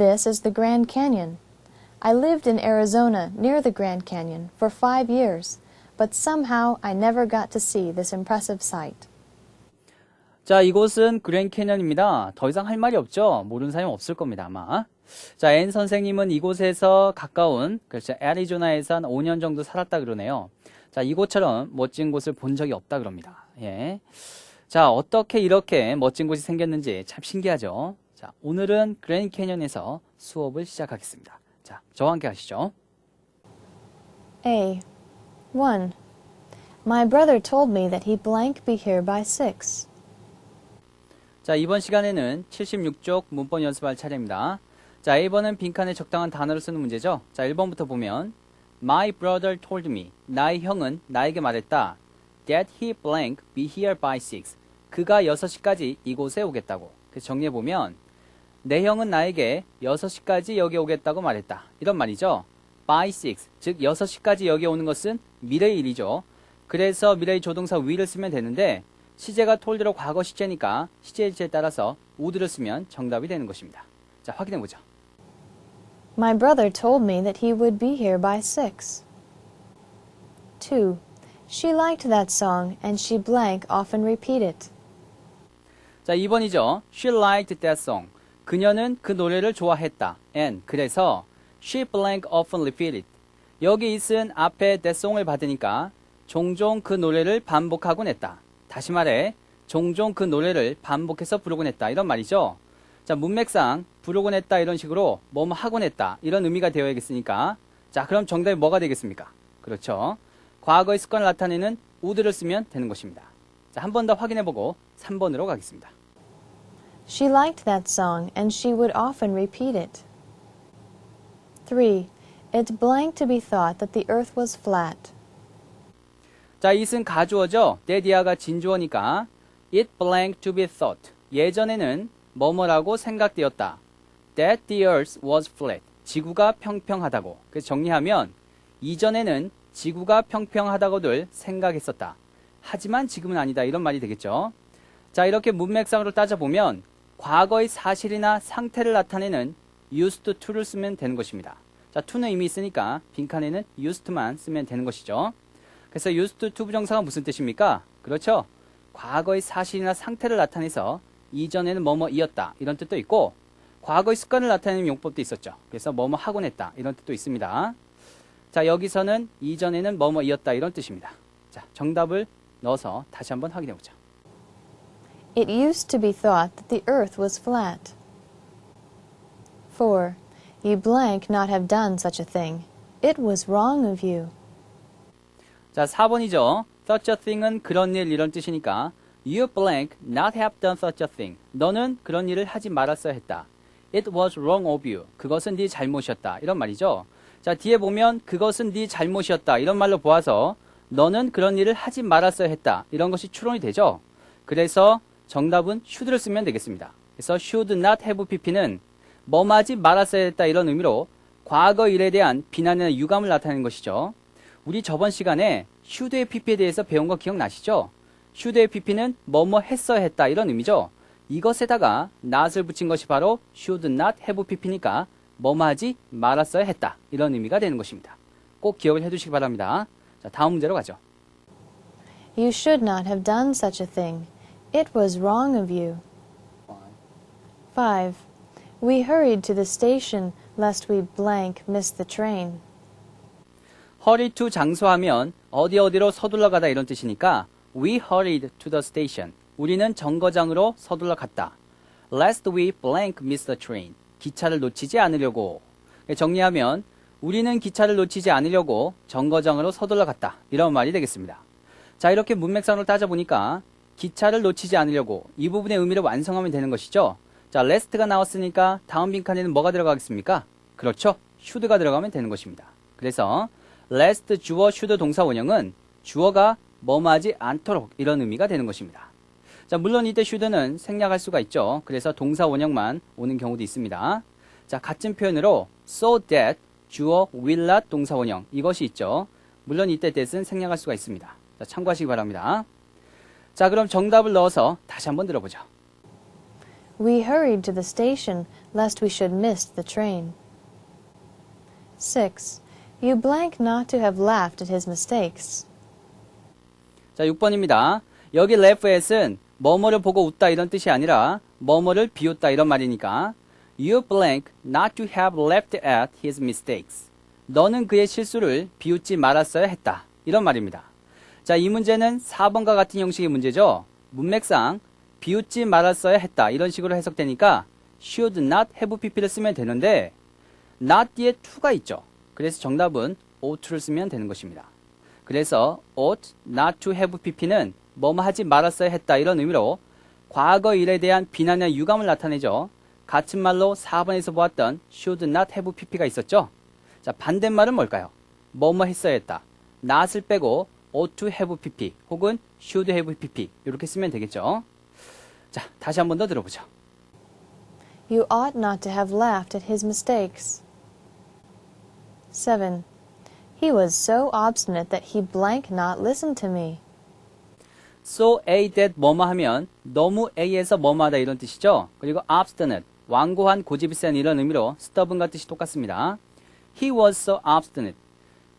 This is the Grand Canyon. I lived in Arizona near the Grand Canyon for 5 years, but somehow I never got to see this impressive sight. 자, 이곳은 그랜 캐년입니다. 더 이상 할 말이 없죠? 모르는 사람이 없을 겁니다, 아마. 자, 앤 선생님은 이곳에서 가까운, 그렇죠, 애리조나에서 한 5년 정도 살았다 그러네요. 자, 이곳처럼 멋진 곳을 본 적이 없다 그럽니다. 예. 자, 어떻게 이렇게 멋진 곳이 생겼는지 참 신기하죠? 자, 오늘은 그랜 캐년에서 수업을 시작하겠습니다. 자, 저와 함께 하시죠. A. 1. My brother told me that he blank be here by 6. 자, 이번 시간에는 76쪽 문법 연습할 차례입니다. 자, 1번은 빈칸에 적당한 단어를 쓰는 문제죠. 자, 1번부터 보면 My brother told me. 나의 형은 나에게 말했다. That he blank be here by 6. 그가 6시까지 이곳에 오겠다고. 그래서 정리해보면 내 형은 나에게 6시까지 여기 오겠다고 말했다. 이런 말이죠. by 6. 즉 6시까지 여기 오는 것은 미래의 일이죠. 그래서 미래의 조동사 will을 쓰면 되는데 시제가 told로 과거 시제니까 시제 일체에 따라서 would를 쓰면 정답이 되는 것입니다. 자, 확인해보죠. My brother told me that he would be here by 6. 2. She liked that song and she blank often repeat it. 자, 2번이죠. She liked that song. 그녀는 그 노래를 좋아했다. And 그래서 she blank often repeat it. 여기 있은 앞에 that song을 받으니까 종종 그 노래를 반복하곤 했다. 다시 말해 종종 그 노래를 반복해서 부르곤 했다. 이런 말이죠. 자, 문맥상 부르곤 했다 이런 식으로 뭐뭐 하곤 했다 이런 의미가 되어야겠으니까 자, 그럼 정답이 뭐가 되겠습니까? 그렇죠. 과거의 습관을 나타내는 would를 쓰면 되는 것입니다. 자, 한 번 더 확인해보고 3번으로 가겠습니다. She liked that song and she would often repeat it. 3. It blank to be thought that the earth was flat. 자, it은 가주어죠. that이가 진주어니까 it blank to be thought. 예전에는 뭐뭐라고 생각되었다. That the earth was flat. 지구가 평평하다고. 그래서 정리하면 이전에는 지구가 평평하다고들 생각했었다. 하지만 지금은 아니다. 이런 말이 되겠죠. 자, 이렇게 문맥상으로 따져보면 과거의 사실이나 상태를 나타내는 used to를 쓰면 되는 것입니다. 자, to는 이미 있으니까 빈칸에는 used만 쓰면 되는 것이죠. 그래서 used to 부정사가 무슨 뜻입니까? 그렇죠. 과거의 사실이나 상태를 나타내서 이전에는 뭐뭐이었다 이런 뜻도 있고 과거의 습관을 나타내는 용법도 있었죠. 그래서 뭐뭐 하곤 했다 이런 뜻도 있습니다. 자, 여기서는 이전에는 뭐뭐이었다 이런 뜻입니다. 자, 정답을 넣어서 다시 한번 확인해 보죠. It used to be thought that the earth was flat. 4. You blank not have done such a thing. It was wrong of you. 자, 4번이죠. such a thing은 그런 일 이런 뜻이니까 you blank not have done such a thing. 너는 그런 일을 하지 말았어야 했다. It was wrong of you. 그것은 네 잘못이었다. 이런 말이죠. 자, 뒤에 보면 그것은 네 잘못이었다. 이런 말로 보아서 너는 그런 일을 하지 말았어야 했다. 이런 것이 추론이 되죠. 그래서 정답은 should를 쓰면 되겠습니다. 그래서 should not have pp는 뭐하지 말았어야 했다 이런 의미로 과거 일에 대한 비난이나 유감을 나타내는 것이죠. 우리 저번 시간에 should의 pp에 대해서 배운 거 기억나시죠? should의 pp는 뭐뭐 했어야 했다 이런 의미죠. 이것에다가 not을 붙인 것이 바로 should not have pp니까 뭐하지 말았어야 했다 이런 의미가 되는 것입니다. 꼭 기억을 해두시기 바랍니다. 자, 다음 문제로 가죠. You should not have done such a thing. It was wrong of you. 5. We hurried to the station lest we blank miss the train. hurry to 장소하면 어디로 서둘러 가다 이런 뜻이니까 we hurried to the station. 우리는 정거장으로 서둘러 갔다. lest we blank miss the train. 기차를 놓치지 않으려고. 정리하면 우리는 기차를 놓치지 않으려고 정거장으로 서둘러 갔다. 이런 말이 되겠습니다. 자, 이렇게 문맥상으로 따져보니까 기차를 놓치지 않으려고 이 부분의 의미를 완성하면 되는 것이죠. 자, lest가 나왔으니까 다음 빈칸에는 뭐가 들어가겠습니까? 그렇죠. should가 들어가면 되는 것입니다. 그래서 lest 주어 should 동사 원형은 주어가 뭐하지 않도록 이런 의미가 되는 것입니다. 자, 물론 이때 should는 생략할 수가 있죠. 그래서 동사 원형만 오는 경우도 있습니다. 자, 같은 표현으로 so that 주어 will not 동사 원형 이것이 있죠. 물론 이때 that은 생략할 수가 있습니다. 자, 참고하시기 바랍니다. 자, 그럼 정답을 넣어서 다시 한번 들어보죠. We hurried to the station lest we should miss the train. 6. You blank not to have laughed at his mistakes. 자, 6번입니다. 여기 laugh at은 뭐뭐를 보고 웃다 이런 뜻이 아니라 뭐뭐를 비웃다 이런 말이니까 You blank not to have laughed at his mistakes. 너는 그의 실수를 비웃지 말았어야 했다. 이런 말입니다. 자, 이 문제는 4번과 같은 형식의 문제죠. 문맥상 비웃지 말았어야 했다. 이런 식으로 해석되니까 should not have pp를 쓰면 되는데 not 뒤에 to가 있죠. 그래서 정답은 ought to를 쓰면 되는 것입니다. 그래서 ought not to have pp는 뭐뭐 하지 말았어야 했다. 이런 의미로 과거 일에 대한 비난이나 유감을 나타내죠. 같은 말로 4번에서 보았던 should not have pp가 있었죠. 자, 반대말은 뭘까요? 뭐뭐 했어야 했다. not을 빼고 ought to have pp 혹은 should have pp 이렇게 쓰면 되겠죠. 자, 다시 한 번 더 들어보죠. You ought not to have laughed at his mistakes. 7. He was so obstinate that he blank not listened to me. So A that 뭐뭐 하면 너무 A에서 뭐뭐 하다 이런 뜻이죠. 그리고 obstinate, 완고한 고집이 센 이런 의미로 stubborn과 뜻이 똑같습니다. He was so obstinate.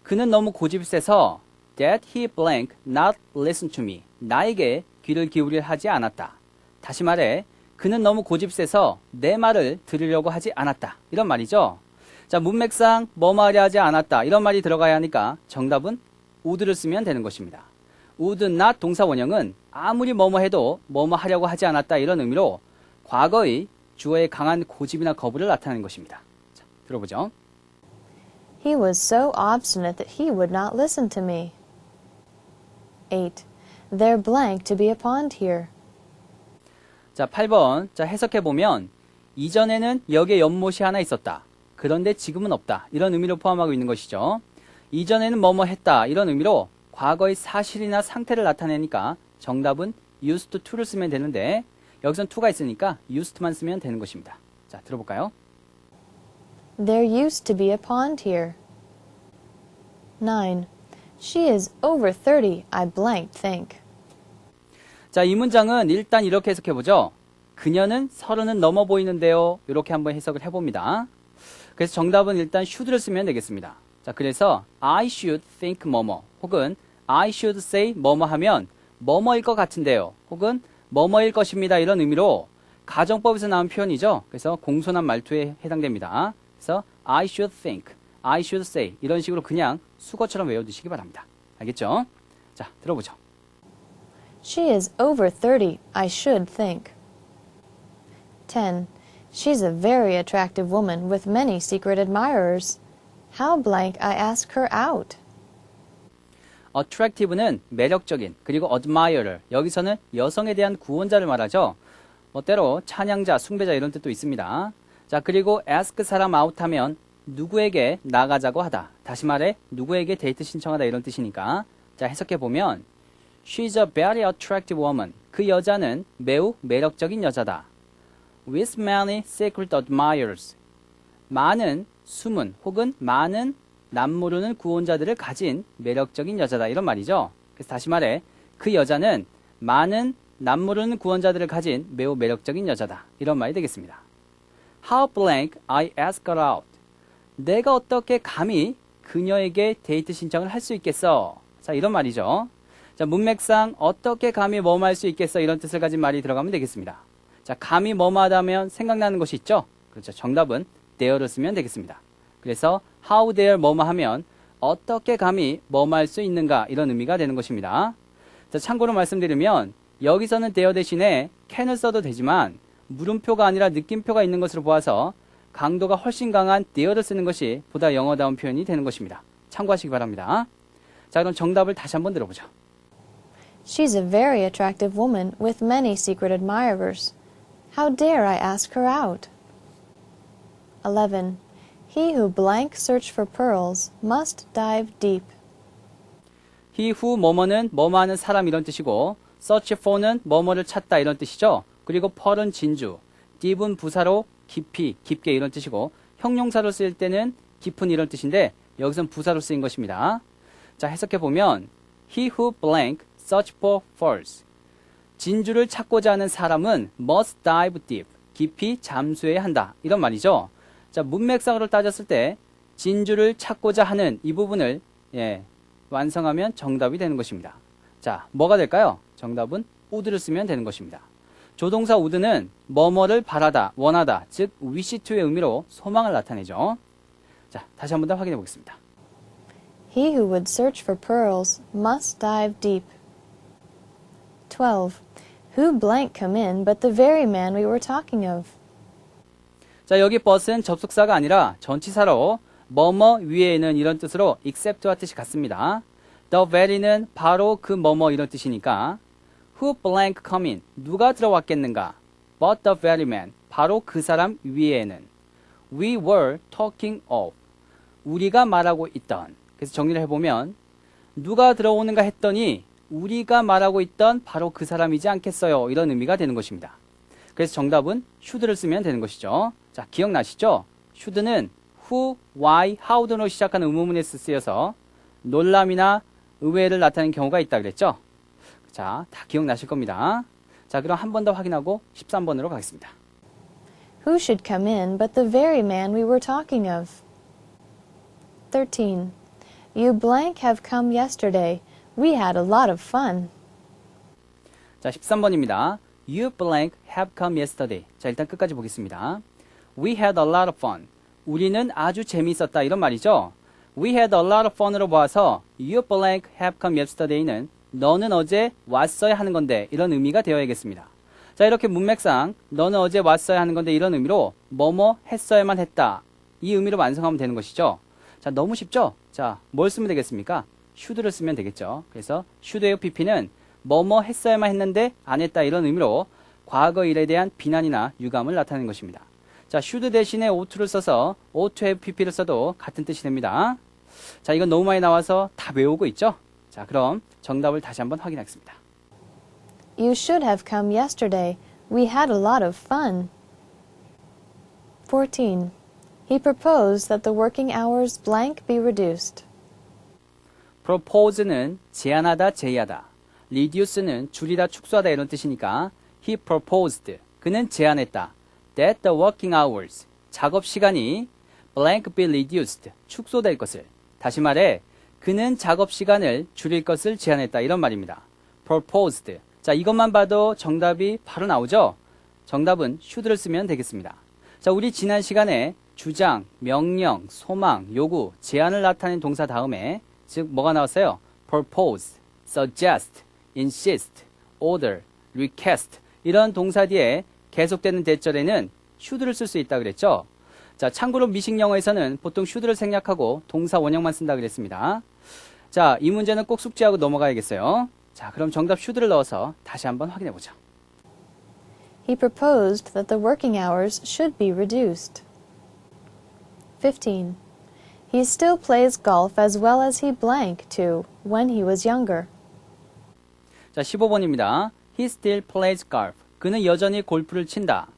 그는 너무 고집이 세서 that he blank not listen to me. 나에게 귀를 기울여 하지 않았다. 다시 말해 그는 너무 고집이 세서 내 말을 들으려고 하지 않았다. 이런 말이죠. 자, 문맥상 뭐뭐 하려 하지 않았다. 이런 말이 들어가야 하니까 정답은 would를 쓰면 되는 것입니다. would not 동사 원형은 아무리 뭐뭐 해도 뭐뭐 하려고 하지 않았다. 이런 의미로 과거의 주어의 강한 고집이나 거부를 나타내는 것입니다. 자, 들어보죠. He was so obstinate that he would not listen to me. 8. They're blank to be a pond here. 자, 8번. 자, 해석해보면 이전에는 여기에 연못이 하나 있었다. 그런데 지금은 없다. 이런 의미로 포함하고 있는 것이죠. 이전에는 뭐뭐 했다. 이런 의미로 과거의 사실이나 상태를 나타내니까 정답은 used to를 쓰면 되는데 여기선 to가 있으니까 used만 쓰면 되는 것입니다. 자, 들어볼까요? There used to be a pond here. 9. She is over 30, I blank think. 자, 이 문장은 일단 이렇게 해석해보죠. 그녀는 30은 넘어 보이는데요. 이렇게 한번 해석을 해봅니다. 그래서 정답은 일단 should를 쓰면 되겠습니다. 자, 그래서 I should think 뭐뭐 혹은 I should say 뭐뭐 하면 뭐뭐일 것 같은데요. 혹은 뭐뭐일 것입니다. 이런 의미로 가정법에서 나온 표현이죠. 그래서 공손한 말투에 해당됩니다. 그래서 I should think, I should say 이런 식으로 그냥 수거처럼 외워두시기 바랍니다. 알겠죠? 자, 들어보죠. She is over 30, I should think. 10. She's a very attractive woman with many secret admirers. How blank I ask her out. attractive는 매력적인, 그리고 admirer, 여기서는 여성에 대한 구원자를 말하죠. 때로 찬양자, 숭배자 이런 뜻도 있습니다. 자, 그리고 ask 사람 out 하면 누구에게 나가자고 하다. 다시 말해 누구에게 데이트 신청하다 이런 뜻이니까 자, 해석해보면 She's a very attractive woman. 그 여자는 매우 매력적인 여자다. With many secret admirers. 많은 숨은 혹은 많은 남모르는 구원자들을 가진 매력적인 여자다. 이런 말이죠. 그래서 다시 말해 그 여자는 많은 남모르는 구원자들을 가진 매우 매력적인 여자다. 이런 말이 되겠습니다. How blank I ask her out. 내가 어떻게 감히 그녀에게 데이트 신청을 할 수 있겠어? 자, 이런 말이죠. 자, 문맥상 어떻게 감히 뭐뭐 할 수 있겠어? 이런 뜻을 가진 말이 들어가면 되겠습니다. 자, 감히 뭐뭐 하다면 생각나는 것이 있죠? 그렇죠. 정답은 dare를 쓰면 되겠습니다. 그래서 how dare 뭐뭐 하면 어떻게 감히 뭐뭐 할 수 있는가 이런 의미가 되는 것입니다. 자, 참고로 말씀드리면 여기서는 dare 대신에 can을 써도 되지만 물음표가 아니라 느낌표가 있는 것으로 보아서 강도가 훨씬 강한 dare를 쓰는 것이 보다 영어다운 표현이 되는 것입니다. 참고하시기 바랍니다. 자, 그럼 정답을 다시 한번 들어보죠. She's a very attractive woman with many secret admirers. How dare I ask her out? 11. He who blank search for pearls must dive deep. he who 뭐뭐는 뭐뭐 하는 사람 이런 뜻이고 search for는 뭐뭐를 찾다 이런 뜻이죠. 그리고 pearl은 진주, deep은 부사로 깊이, 깊게 이런 뜻이고 형용사로 쓰일 때는 깊은 이런 뜻인데 여기선 부사로 쓰인 것입니다. 자, 해석해보면 he who blank search for pearls. 진주를 찾고자 하는 사람은 must dive deep. 깊이 잠수해야 한다. 이런 말이죠. 자, 문맥상으로 따졌을 때 진주를 찾고자 하는 이 부분을 완성하면 정답이 되는 것입니다. 자, 뭐가 될까요? 정답은 would를 쓰면 되는 것입니다. 조동사 would는 뭐뭐를 바라다, 원하다, 즉 wish to의 의미로 소망을 나타내죠. 자, 다시 한 번 더 확인해 보겠습니다. He who would search for pearls must dive deep. 12. Who blank come in but the very man we were talking of? 자, 여기 but은 접속사가 아니라 전치사로 뭐뭐 위에는 이런 뜻으로 except와 뜻이 같습니다. The very는 바로 그 뭐뭐 이런 뜻이니까 who blank come in 누가 들어왔겠는가? But the very man 바로 그 사람 위에는 we were talking of 우리가 말하고 있던 그래서 정리를 해보면 누가 들어오는가 했더니 우리가 말하고 있던 바로 그 사람이지 않겠어요 이런 의미가 되는 것입니다. 그래서 정답은 should를 쓰면 되는 것이죠. 자, 기억나시죠? should는 who, why, how 등으로 시작하는 의문문에 쓰여서 놀람이나 의외를 나타내는 경우가 있다 그랬죠? 자, 다 기억나실 겁니다. 자, 그럼 한 번 더 확인하고 13번으로 가겠습니다. Who should come in but the very man we were talking of? 13. You blank have come yesterday. We had a lot of fun. 자, 13번입니다. You blank have come yesterday. 자, 일단 끝까지 보겠습니다. We had a lot of fun. 우리는 아주 재미있었다 이런 말이죠. We had a lot of fun으로 보아서 You blank have come yesterday는 너는 어제 왔어야 하는 건데 이런 의미가 되어야겠습니다. 자, 이렇게 문맥상 너는 어제 왔어야 하는 건데 이런 의미로 뭐뭐 했어야만 했다. 이 의미로 완성하면 되는 것이죠. 자, 너무 쉽죠? 자, 뭘 쓰면 되겠습니까? should를 쓰면 되겠죠. 그래서 should의 pp는 뭐뭐 했어야만 했는데 안 했다 이런 의미로 과거 일에 대한 비난이나 유감을 나타내는 것입니다. 자, should 대신에 oughto를 써서 ought to have pp를 써도 같은 뜻이 됩니다. 자, 이건 너무 많이 나와서 다 외우고 있죠? 자, 그럼 정답을 다시 한번 확인하겠습니다. You should have come yesterday. We had a lot of fun. 14. He proposed that the working hours blank be reduced. propose는 제안하다, 제의하다. reduce는 줄이다, 축소하다 이런 뜻이니까 he proposed, 그는 제안했다. that the working hours, 작업 시간이 blank be reduced, 축소될 것을. 다시 말해, 그는 작업 시간을 줄일 것을 제안했다 이런 말입니다. proposed. 자, 이것만 봐도 정답이 바로 나오죠? 정답은 should를 쓰면 되겠습니다. 자, 우리 지난 시간에 주장, 명령, 소망, 요구, 제안을 나타낸 동사 다음에 즉 뭐가 나왔어요? propose, suggest, insist, order, request 이런 동사 뒤에 계속되는 대절에는 should를 쓸 수 있다 그랬죠? 자, 참고로 미식 영어에서는 보통 should를 생략하고 동사 원형만 쓴다 그랬습니다. 자, 이 문제는 꼭 숙지하고 넘어가야겠어요. 자, 그럼 정답 should를 넣어서 다시 한번 확인해 보죠. He proposed that the working hours should be reduced. 15. He still plays golf as well as he blank to when he was younger. 자, 15번입니다. He still plays golf. 그는 여전히 골프를 친다.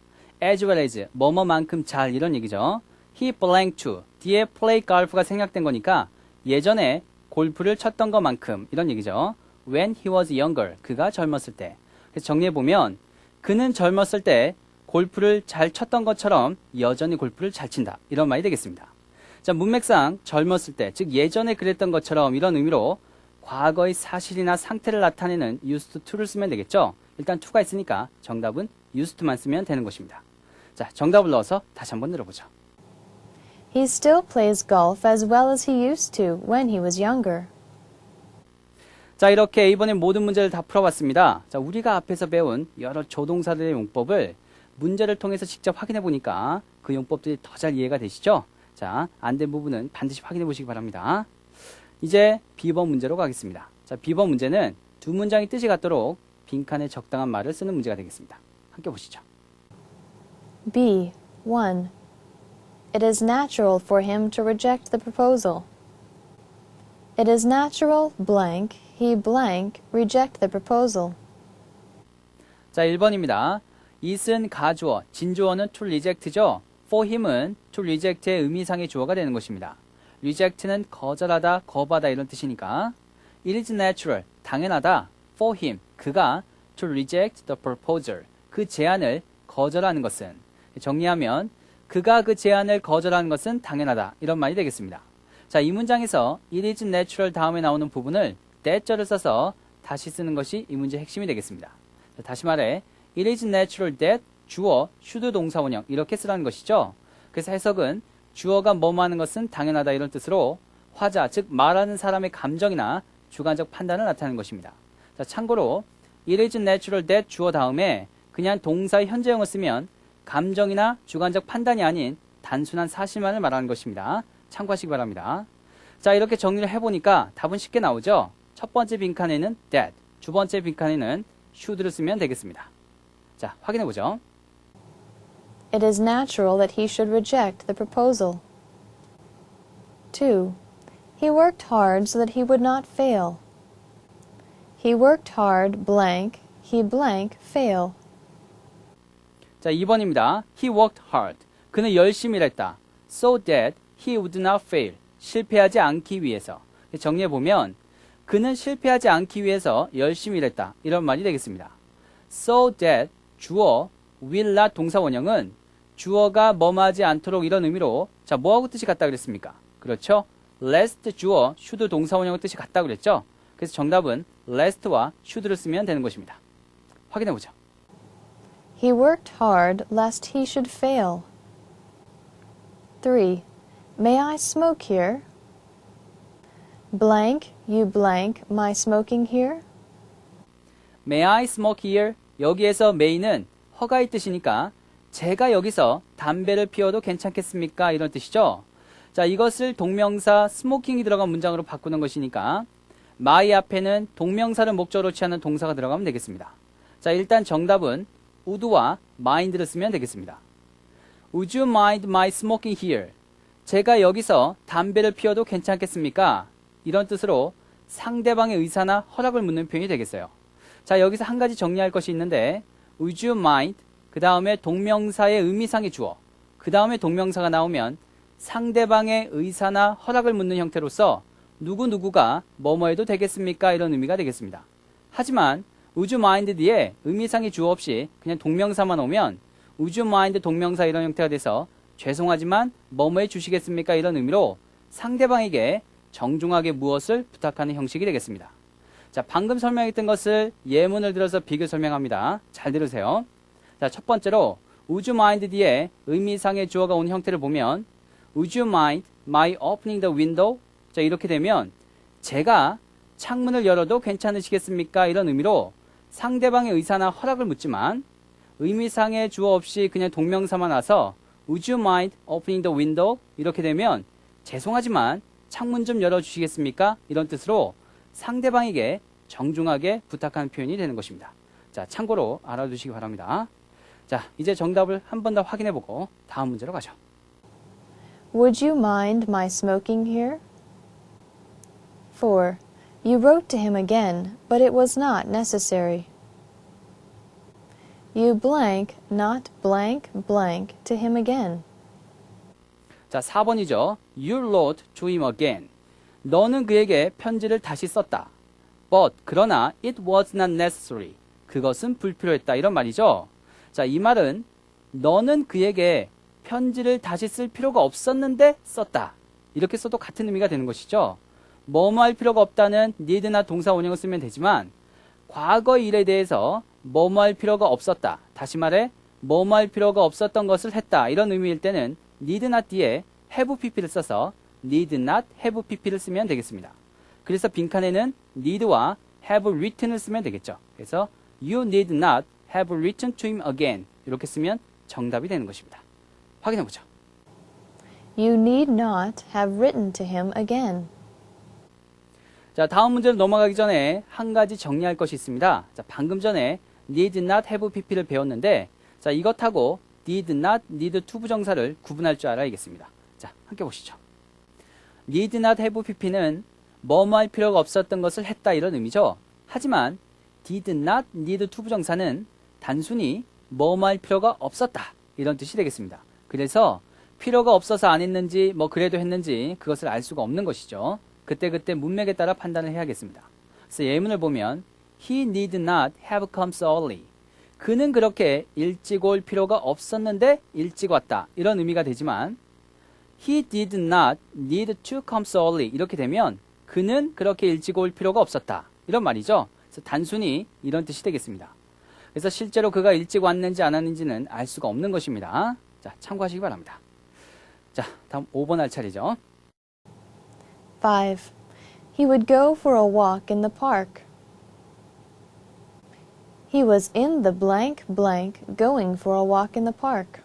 as well as 뭐뭐만큼 잘 이런 얘기죠. He blank to 뒤에 play golf가 생략된 거니까 예전에 골프를 쳤던 것만큼 이런 얘기죠. When he was younger. 그가 젊었을 때. 그래서 정리해보면 그는 젊었을 때 골프를 잘 쳤던 것처럼 여전히 골프를 잘 친다. 이런 말이 되겠습니다. 자, 문맥상 젊었을 때, 즉 예전에 그랬던 것처럼 이런 의미로 과거의 사실이나 상태를 나타내는 used to를 쓰면 되겠죠. 일단 to가 있으니까 정답은 used to만 쓰면 되는 것입니다. 자, 정답을 넣어서 다시 한번 들어보죠. He still plays golf as well as he used to when he was younger. 자, 이렇게 이번에 모든 문제를 다 풀어봤습니다. 자, 우리가 앞에서 배운 여러 조동사들의 용법을 문제를 통해서 직접 확인해 보니까 그 용법들이 더 잘 이해가 되시죠? 자, 안 된 부분은 반드시 확인해 보시기 바랍니다. 이제 B번 문제로 가겠습니다. 자, B번 문제는 두 문장이 뜻이 같도록 빈칸에 적당한 말을 쓰는 문제가 되겠습니다. 함께 보시죠. B. 1. It is natural for him to reject the proposal. It is natural, blank, he blank, reject the proposal. 자, 1번입니다. it은 가주어, 진주어는 to reject죠. for him은 to reject의 의미상의 주어가 되는 것입니다. reject는 거절하다, 거부하다 이런 뜻이니까 it is natural, 당연하다, for him, 그가 to reject the proposal, 그 제안을 거절하는 것은 정리하면 그가 그 제안을 거절하는 것은 당연하다. 이런 말이 되겠습니다. 자, 이 문장에서 it is natural 다음에 나오는 부분을 that절을 써서 다시 쓰는 것이 이 문제의 핵심이 되겠습니다. 자, 다시 말해 it is natural that 주어, should 동사원형 이렇게 쓰라는 것이죠. 그래서 해석은 주어가 뭐뭐 하는 것은 당연하다 이런 뜻으로 화자, 즉 말하는 사람의 감정이나 주관적 판단을 나타내는 것입니다. 자, 참고로 it is natural that 주어 다음에 그냥 동사의 현재형을 쓰면 감정이나 주관적 판단이 아닌 단순한 사실만을 말하는 것입니다. 참고하시기 바랍니다. 자, 이렇게 정리를 해보니까 답은 쉽게 나오죠. 첫 번째 빈칸에는 that, 두 번째 빈칸에는 should를 쓰면 되겠습니다. 자, 확인해보죠. It is natural that he should reject the proposal. 2. He worked hard so that he would not fail. He worked hard blank, he blank fail. 자, 2번입니다. He worked hard. 그는 열심히 일했다. So that he would not fail. 실패하지 않기 위해서. 정리해보면 그는 실패하지 않기 위해서 열심히 일했다. 이런 말이 되겠습니다. So that 주어 will not 동사 원형은 주어가 뭐뭐하지 않도록 이런 의미로 자, 뭐하고 뜻이 같다 그랬습니까? 그렇죠? lest 주어 should 동사 원형의 뜻이 같다 그랬죠? 그래서 정답은 lest와 should를 쓰면 되는 것입니다. 확인해보죠. He worked hard lest he should fail. 3. May I smoke here? Blank, you blank, my smoking here? May I smoke here? 여기에서 may는 허가의 뜻이니까 제가 여기서 담배를 피워도 괜찮겠습니까? 이런 뜻이죠. 자, 이것을 동명사 smoking이 들어간 문장으로 바꾸는 것이니까 my 앞에는 동명사를 목적으로 취하는 동사가 들어가면 되겠습니다. 자, 일단 정답은 would와 mind를 쓰면 되겠습니다. Would you mind my smoking here? 제가 여기서 담배를 피워도 괜찮겠습니까? 이런 뜻으로 상대방의 의사나 허락을 묻는 표현이 되겠어요. 자, 여기서 한 가지 정리할 것이 있는데 Would you mind? 그 다음에 동명사의 의미상의 주어 그 다음에 동명사가 나오면 상대방의 의사나 허락을 묻는 형태로서 누구누구가 뭐뭐 해도 되겠습니까? 이런 의미가 되겠습니다. 하지만 Would you mind 뒤에 의미상의 주어 없이 그냥 동명사만 오면 Would you mind 동명사 이런 형태가 돼서 죄송하지만 뭐뭐 해 주시겠습니까? 이런 의미로 상대방에게 정중하게 무엇을 부탁하는 형식이 되겠습니다. 자, 방금 설명했던 것을 예문을 들어서 비교 설명합니다. 잘 들으세요. 자, 첫 번째로 Would you mind 뒤에 의미상의 주어가 온 형태를 보면 Would you mind my opening the window? 자, 이렇게 되면 제가 창문을 열어도 괜찮으시겠습니까? 이런 의미로 상대방의 의사나 허락을 묻지만 의미상의 주어 없이 그냥 동명사만 와서 Would you mind opening the window? 이렇게 되면 죄송하지만 창문 좀 열어주시겠습니까? 이런 뜻으로 상대방에게 정중하게 부탁하는 표현이 되는 것입니다. 자, 참고로 알아두시기 바랍니다. 자, 이제 정답을 한 번 더 확인해보고 다음 문제로 가죠. Would you mind my smoking here? 4. You wrote to him again, but it was not necessary. You blank, not blank, blank to him again. 자, 4번이죠. You wrote to him again. 너는 그에게 편지를 다시 썼다. But, 그러나 it was not necessary. 그것은 불필요했다. 이런 말이죠. 자, 이 말은 너는 그에게 편지를 다시 쓸 필요가 없었는데 썼다. 이렇게 써도 같은 의미가 되는 것이죠. 뭐뭐 할 필요가 없다는 need나 동사 원형을 쓰면 되지만 과거 일에 대해서 뭐뭐 할 필요가 없었다. 다시 말해 뭐뭐 할 필요가 없었던 것을 했다. 이런 의미일 때는 need not 뒤에 have pp를 써서 need not have pp를 쓰면 되겠습니다. 그래서 빈칸에는 need와 have written을 쓰면 되겠죠. 그래서 you need not have written to him again. 이렇게 쓰면 정답이 되는 것입니다. 확인해보죠. You need not have written to him again. 자, 다음 문제로 넘어가기 전에 한 가지 정리할 것이 있습니다. 자, 방금 전에 need not have pp를 배웠는데 자, 이것하고 need not, need to 부정사를 구분할 줄 알아야겠습니다. 자, 함께 보시죠. need not have pp는 뭐뭐 할 필요가 없었던 것을 했다 이런 의미죠. 하지만 did not need to 부정사는 단순히 뭐뭐 할 필요가 없었다 이런 뜻이 되겠습니다. 그래서 필요가 없어서 안 했는지 뭐 그래도 했는지 그것을 알 수가 없는 것이죠. 그때그때 문맥에 따라 판단을 해야겠습니다. 그래서 예문을 보면 He need not have come so early. 그는 그렇게 일찍 올 필요가 없었는데 일찍 왔다. 이런 의미가 되지만 He did not need to come so early. 이렇게 되면 그는 그렇게 일찍 올 필요가 없었다. 이런 말이죠. 그래서 단순히 이런 뜻이 되겠습니다. 그래서 실제로 그가 일찍 왔는지 안 왔는지는 알 수가 없는 것입니다. 자, 참고하시기 바랍니다. 자, 다음 5번 할 차례죠. 5. He would go for a walk in the park. He was in the blank blank going for a walk in the park.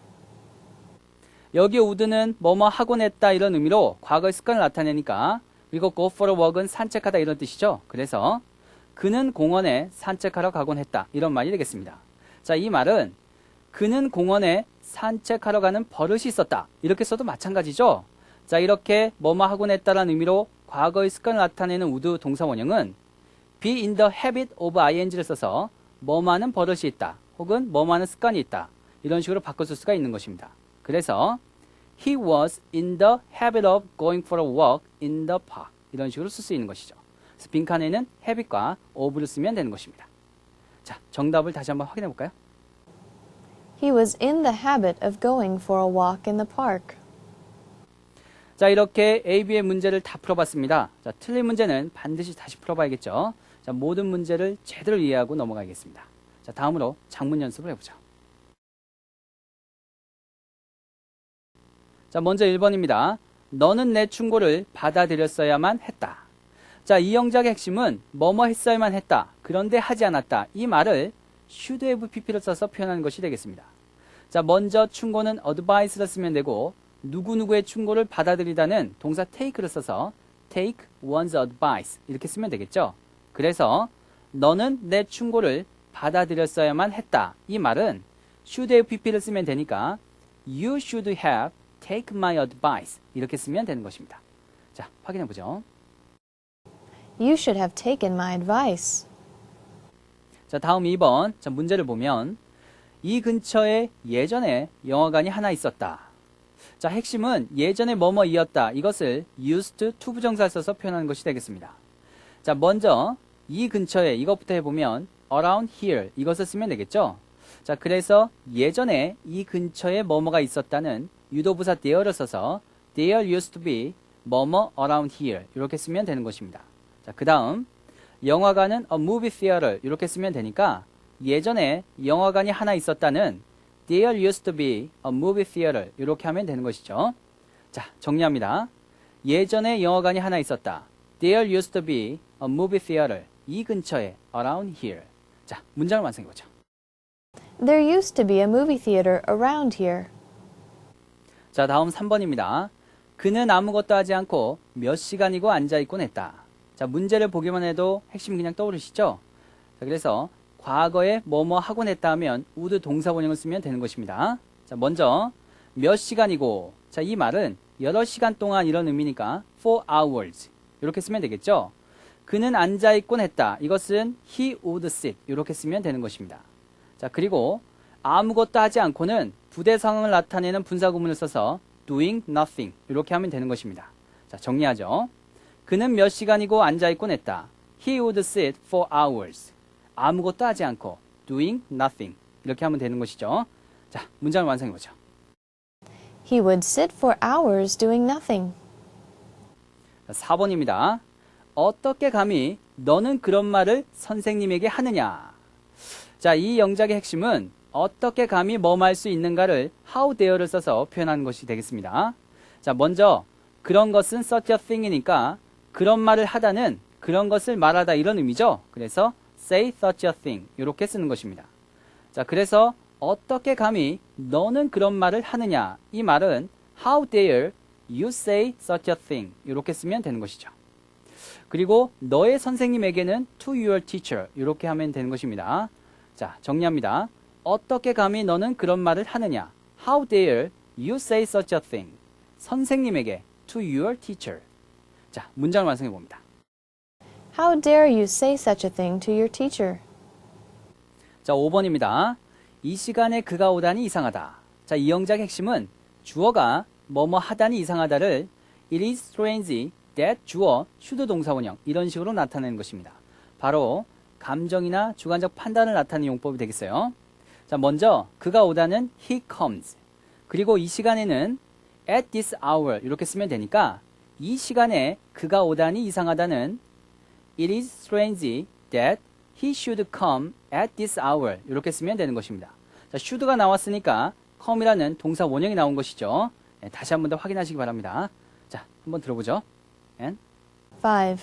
여기 would는 뭐뭐 하곤 했다 이런 의미로 과거의 습관을 나타내니까 그리고 go for a walk은 산책하다 이런 뜻이죠. 그래서 그는 공원에 산책하러 가곤 했다 이런 말이 되겠습니다. 자, 이 말은 그는 공원에 산책하러 가는 버릇이 있었다 이렇게 써도 마찬가지죠. 자, 이렇게 뭐뭐 하곤 했다라는 의미로 과거의 습관을 나타내는 would 동사 원형은 be in the habit of ing를 써서 뭐뭐 하는 버릇이 있다 혹은 뭐뭐 하는 습관이 있다 이런 식으로 바꿔줄 수가 있는 것입니다. 그래서 he was in the habit of going for a walk in the park 이런 식으로 쓸 수 있는 것이죠. 그래서 빈칸에는 habit과 of를 쓰면 되는 것입니다. 자, 정답을 다시 한번 확인해 볼까요? He was in the habit of going for a walk in the park. 자, 이렇게 A, B의 문제를 다 풀어봤습니다. 자, 틀린 문제는 반드시 다시 풀어봐야겠죠. 자, 모든 문제를 제대로 이해하고 넘어가겠습니다. 자, 다음으로 작문 연습을 해보죠. 자, 먼저 1번입니다. 너는 내 충고를 받아들였어야만 했다. 자, 이 영작의 핵심은 뭐뭐 했어야만 했다. 그런데 하지 않았다. 이 말을 should have pp를 써서 표현하는 것이 되겠습니다. 자, 먼저 충고는 advice를 쓰면 되고 누구누구의 충고를 받아들이다는 동사 take를 써서 take one's advice 이렇게 쓰면 되겠죠. 그래서 너는 내 충고를 받아들였어야만 했다. 이 말은 should have pp를 쓰면 되니까 you should have take my advice 이렇게 쓰면 되는 것입니다. 자, 확인해 보죠. You should have taken my advice. 자, 다음 2번. 자, 문제를 보면 이 근처에 예전에 영화관이 하나 있었다. 자, 핵심은 예전에 뭐뭐이었다. 이것을 used to 부정사를 써서 표현하는 것이 되겠습니다. 자, 먼저 이 근처에 이것부터 해보면 around here 이것을 쓰면 되겠죠. 자, 그래서 예전에 이 근처에 뭐뭐가 있었다는 유도부사 there를 써서 there used to be 뭐뭐 around here 이렇게 쓰면 되는 것입니다. 자, 그 다음 영화관은 a movie theater 이렇게 쓰면 되니까 예전에 영화관이 하나 있었다는 there used to be a movie theater 이렇게 하면 되는 것이죠. 자, 정리합니다. 예전에 영화관이 하나 있었다. There used to be a movie theater. 이 근처에 around here. 자, 문장을 완성해보죠. There used to be a movie theater around here. 자, 다음 3번입니다. 그는 아무것도 하지 않고 몇 시간이고 앉아있곤 했다. 자, 문제를 보기만 해도 핵심 그냥 떠오르시죠? 자, 그래서 과거에 뭐뭐 하곤 했다 하면 would 동사 원형을 쓰면 되는 것입니다. 자, 먼저 몇 시간이고 자, 이 말은 여러 시간 동안 이런 의미니까 4 hours 이렇게 쓰면 되겠죠. 그는 앉아있곤 했다. 이것은 he would sit 이렇게 쓰면 되는 것입니다. 자, 그리고 아무것도 하지 않고는 부대 상황을 나타내는 분사구문을 써서 doing nothing 이렇게 하면 되는 것입니다. 자, 정리하죠. 그는 몇 시간이고 앉아있곤 했다. He would sit for hours. 아무것도 하지 않고 doing nothing 이렇게 하면 되는 것이죠. 자, 문장을 완성해보죠. He would sit for hours doing nothing. 4번입니다. 어떻게 감히 너는 그런 말을 선생님에게 하느냐. 자, 이 영작의 핵심은 어떻게 감히 뭐뭐 할 수 있는가를 how dare를 써서 표현하는 것이 되겠습니다. 자, 먼저 그런 것은 such a thing이니까 그런 말을 하다는 그런 것을 말하다 이런 의미죠. 그래서 say such a thing 이렇게 쓰는 것입니다. 자, 그래서 어떻게 감히 너는 그런 말을 하느냐. 이 말은 how dare you say such a thing 이렇게 쓰면 되는 것이죠. 그리고 너의 선생님에게는 to your teacher 이렇게 하면 되는 것입니다. 자, 정리합니다. 어떻게 감히 너는 그런 말을 하느냐. How dare you say such a thing. 선생님에게 to your teacher. 자, 문장을 완성해 봅니다. How dare you say such a thing to your teacher? 자, 5번입니다. 이 시간에 그가 오다니 이상하다. 자, 이 영작의 핵심은 주어가 뭐뭐 하다니 이상하다를 It is strange that 주어, should 동사원형 이런 식으로 나타내는 것입니다. 바로 감정이나 주관적 판단을 나타내는 용법이 되겠어요. 자, 먼저 그가 오다는 he comes. 그리고 이 시간에는 at this hour 이렇게 쓰면 되니까 이 시간에 그가 오다니 이상하다는 it is strange that he should come at this hour 이렇게 쓰면 되는 것입니다. 자, should가 나왔으니까 come이라는 동사 원형이 나온 것이죠. 네, 다시 한 번 더 확인하시기 바랍니다. 자, 한번 들어보죠. And 5.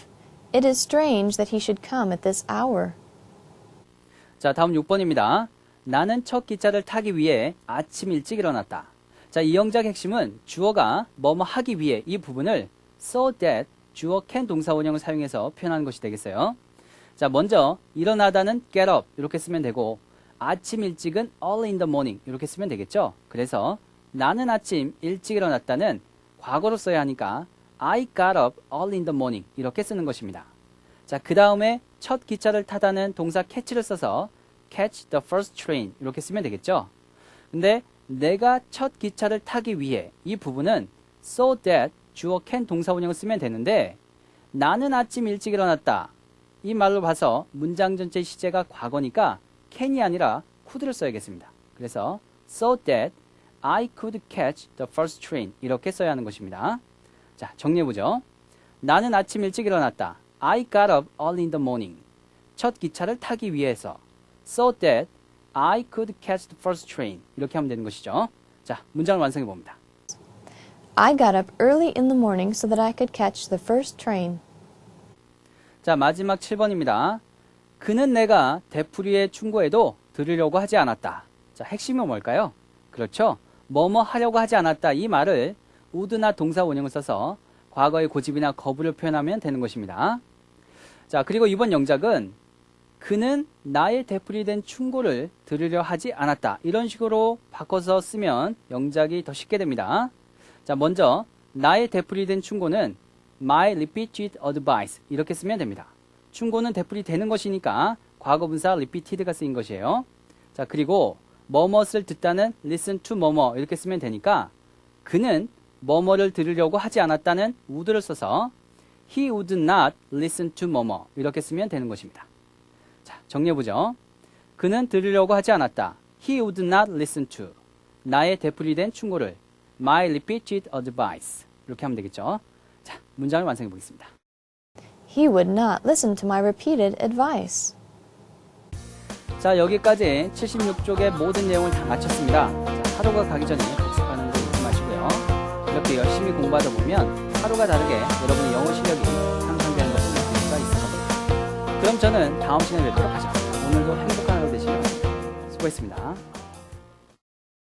It is strange that he should come at this hour. 자, 다음 6번입니다. 나는 첫 기차를 타기 위해 아침 일찍 일어났다. 자, 이 영작 핵심은 주어가 뭐뭐 하기 위해 이 부분을 so that 주어 can 동사 원형을 사용해서 표현하는 것이 되겠어요. 자, 먼저 일어나다는 get up 이렇게 쓰면 되고 아침 일찍은 early in the morning 이렇게 쓰면 되겠죠. 그래서 나는 아침 일찍 일어났다는 과거로 써야 하니까 I got up early in the morning 이렇게 쓰는 것입니다. 자, 그 다음에 첫 기차를 타다는 동사 catch를 써서 catch the first train 이렇게 쓰면 되겠죠. 근데 내가 첫 기차를 타기 위해 이 부분은 so that 주어 can 동사 원형을 쓰면 되는데 나는 아침 일찍 일어났다. 이 말로 봐서 문장 전체 시제가 과거니까 can이 아니라 could를 써야겠습니다. 그래서 so that I could catch the first train 이렇게 써야 하는 것입니다. 자, 정리해보죠. 나는 아침 일찍 일어났다. I got up early in the morning. 첫 기차를 타기 위해서 so that I could catch the first train 이렇게 하면 되는 것이죠. 자, 문장을 완성해 봅니다. I got up early in the morning so that I could catch the first train. 자, 마지막 7번입니다. 그는 내가 되풀이에 충고해도 들으려고 하지 않았다. 자, 핵심은 뭘까요? 그렇죠. 뭐뭐 하려고 하지 않았다. 이 말을 would나 동사 원형을 써서 과거의 고집이나 거부를 표현하면 되는 것입니다. 자, 그리고 이번 영작은 그는 나의 되풀이된 충고를 들으려 하지 않았다. 이런 식으로 바꿔서 쓰면 영작이 더 쉽게 됩니다. 자, 먼저 나의 되풀이된 충고는 my repeated advice 이렇게 쓰면 됩니다. 충고는 되풀이 되는 것이니까 과거분사 repeated가 쓰인 것이에요. 자, 그리고 뭐뭇을 듣다는 listen to 뭐뭐 이렇게 쓰면 되니까 그는 뭐뭐를 들으려고 하지 않았다는 would를 써서 he would not listen to 뭐뭐 이렇게 쓰면 되는 것입니다. 자, 정리해보죠. 그는 들으려고 하지 않았다. He would not listen to. 나의 되풀이된 충고를 my repeated advice 이렇게 하면 되겠죠. 자, 문장을 완성해 보겠습니다. He would not listen to my repeated advice. 자, 여기까지 76쪽의 모든 내용을 다 마쳤습니다. 자, 하루가 가기 전에 복습하는 거 잊지 마시고요. 이렇게 열심히 공부하다 보면 하루가 다르게 여러분의 영어 실력이 향상되는 것을 느낄 수가 있을 겁니다. 그럼 저는 다음 시간에 뵙도록 하죠. 오늘도 행복한 하루 되시길 수고했습니다.